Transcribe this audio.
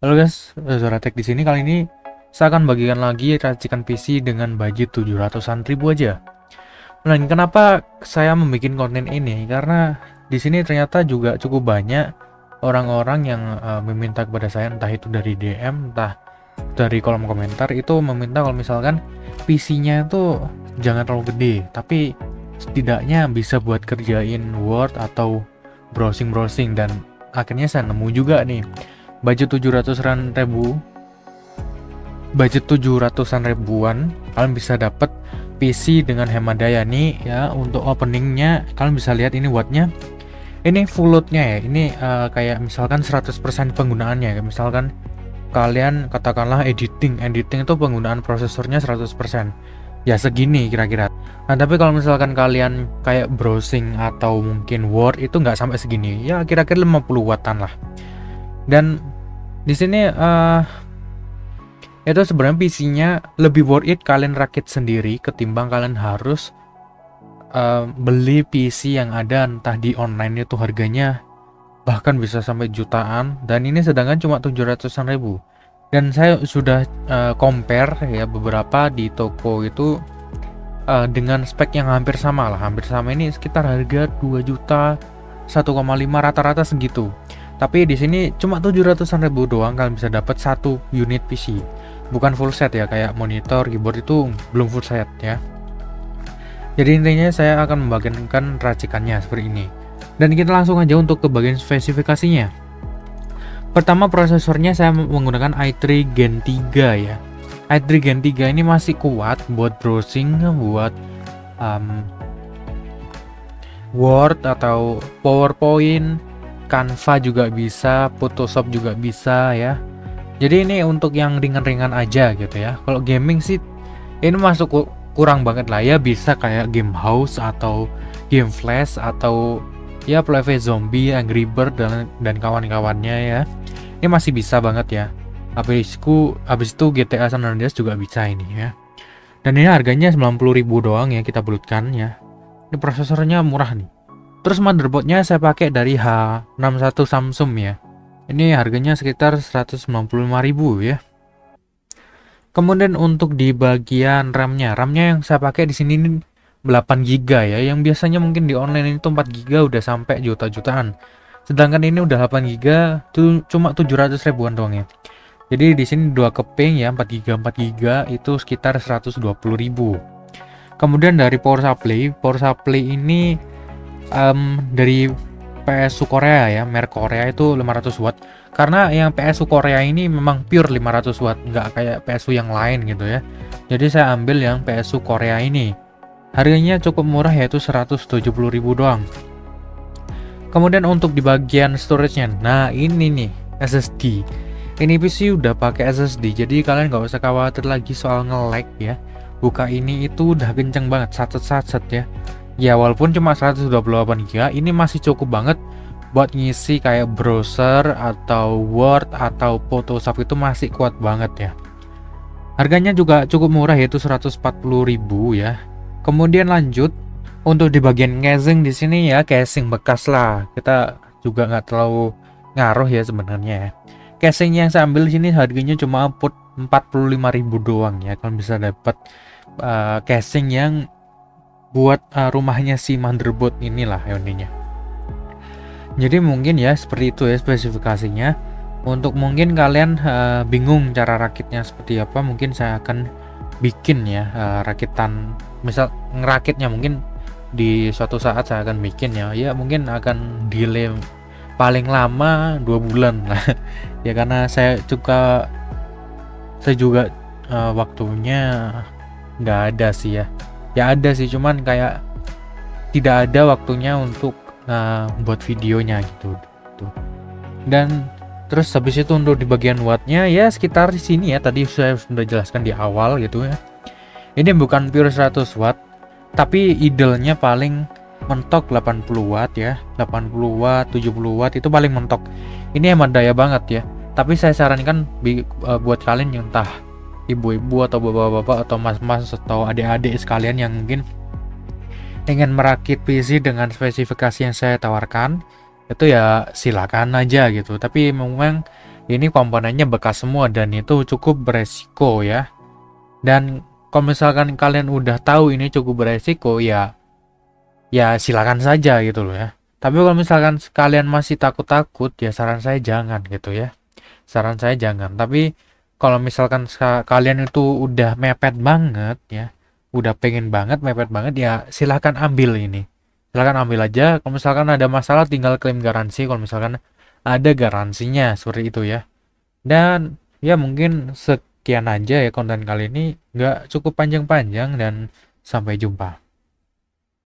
Halo guys, Zoratek di sini. Kali ini saya akan bagikan lagi racikan PC dengan budget 700-an ribu aja. Nah, kenapa saya membuat konten ini? Karena di sini ternyata juga cukup banyak orang-orang yang meminta kepada saya, entah itu dari DM, entah dari kolom komentar, itu meminta kalau misalkan PC-nya itu jangan terlalu gede, tapi setidaknya bisa buat kerjain Word atau browsing-browsing. Dan akhirnya saya nemu juga nih budget 700-an ribuan kalian bisa dapat PC dengan hemat daya nih ya. Untuk openingnya kalian bisa lihat ini wattnya, ini full loadnya ya, ini kayak misalkan 100% penggunaannya. Misalkan kalian katakanlah editing itu penggunaan prosesornya 100%, ya segini kira-kira. Nah, tapi kalau misalkan kalian kayak browsing atau mungkin Word itu nggak sampai segini, ya kira-kira 50 wattan lah. Dan di sini itu sebenarnya PC-nya lebih worth it kalian rakit sendiri ketimbang kalian harus beli PC yang ada entah di online itu harganya bahkan bisa sampai jutaan, dan ini sedangkan cuma 700-an ribu. Dan saya sudah compare ya beberapa di toko itu dengan spek yang hampir sama lah, hampir sama, ini sekitar harga 2 juta 1,5 rata-rata segitu. Tapi di sini cuma 700-an ribu doang kalian bisa dapat satu unit PC. Bukan full set ya, kayak monitor, keyboard itu belum full set ya. Jadi intinya saya akan membagikan racikannya seperti ini. Dan kita langsung aja untuk ke bagian spesifikasinya. Pertama, prosesornya saya menggunakan i3 Gen 3 ya. i3 Gen 3 ini masih kuat buat browsing, buat Word atau PowerPoint, Canva juga bisa, Photoshop juga bisa ya. Jadi ini untuk yang ringan-ringan aja gitu ya. Kalau gaming sih ini masuk kurang banget lah ya, bisa kayak game house atau game flash atau ya Play Zombie, Angry Bird dan kawan-kawannya ya. Ini masih bisa banget ya. Habis itu GTA San Andreas juga bisa ini ya. Dan ini harganya 90.000 doang ya, kita belutkan ya. Ini prosesornya murah nih. Terus motherboardnya saya pakai dari H61 Samsung ya. Ini harganya sekitar 195.000 ya. Kemudian untuk di bagian RAM-nya yang saya pakai di sini 8 GB ya. Yang biasanya mungkin di online itu 4 GB udah sampai juta-jutaan. Sedangkan ini udah 8 GB tuh cuma 700 ribuan doang ya. Jadi di sini 2 keping ya, 4 GB itu sekitar 120.000. Kemudian dari power supply ini dari PSU Korea ya, merek Korea itu 500 watt. Karena yang PSU Korea ini memang pure 500 watt, nggak kayak PSU yang lain gitu ya. Jadi saya ambil yang PSU Korea ini. Harganya cukup murah, yaitu 170.000 doang. Kemudian untuk di bagian storage-nya, nah ini nih SSD. Ini PC udah pakai SSD, jadi kalian nggak usah khawatir lagi soal nge-lag ya. Buka ini itu udah kenceng banget, satset ya. Ya walaupun cuma 128 GB, ini masih cukup banget buat ngisi kayak browser atau Word atau Photoshop, itu masih kuat banget ya. Harganya juga cukup murah, yaitu 140.000 ya. Kemudian lanjut untuk di bagian casing, di sini ya casing bekas lah. Kita juga nggak terlalu ngaruh ya sebenarnya ya. Casing yang saya ambil di sini harganya cuma 45.000 doang ya. Kalian bisa dapat casing yang buat rumahnya si motherboard inilah intinya. Jadi mungkin ya seperti itu ya spesifikasinya. Untuk mungkin kalian bingung cara rakitnya seperti apa, mungkin saya akan bikin ya rakitan, misal ngerakitnya mungkin di suatu saat saya akan bikin ya mungkin akan delay paling lama 2 bulan lah ya, karena saya juga waktunya nggak ada sih ya ada sih, cuman kayak tidak ada waktunya untuk buat videonya gitu. Dan terus habis itu untuk di bagian wattnya ya sekitar di sini ya, tadi saya sudah jelaskan di awal gitu ya. Ini bukan pure 100 watt, tapi idealnya paling mentok 80 watt ya, 80 watt 70 watt itu paling mentok. Ini hemat daya banget ya. Tapi saya sarankan buat kalian yang entah ibu-ibu atau bapak-bapak atau mas-mas atau adik-adik sekalian yang mungkin ingin merakit PC dengan spesifikasi yang saya tawarkan, itu ya silakan aja gitu. Tapi memang ini komponennya bekas semua dan itu cukup beresiko ya. Dan kalau misalkan kalian udah tahu ini cukup beresiko, ya silakan saja gitu loh ya. Tapi kalau misalkan kalian masih takut-takut, ya saran saya jangan gitu ya. Saran saya jangan. Tapi kalau misalkan kalian itu udah mepet banget ya, udah pengen banget, mepet banget, ya silakan ambil ini. Silakan ambil aja. Kalau misalkan ada masalah tinggal klaim garansi. Kalau misalkan ada garansinya seperti itu ya. Dan ya mungkin sekian aja ya konten kali ini. Nggak cukup panjang-panjang dan sampai jumpa.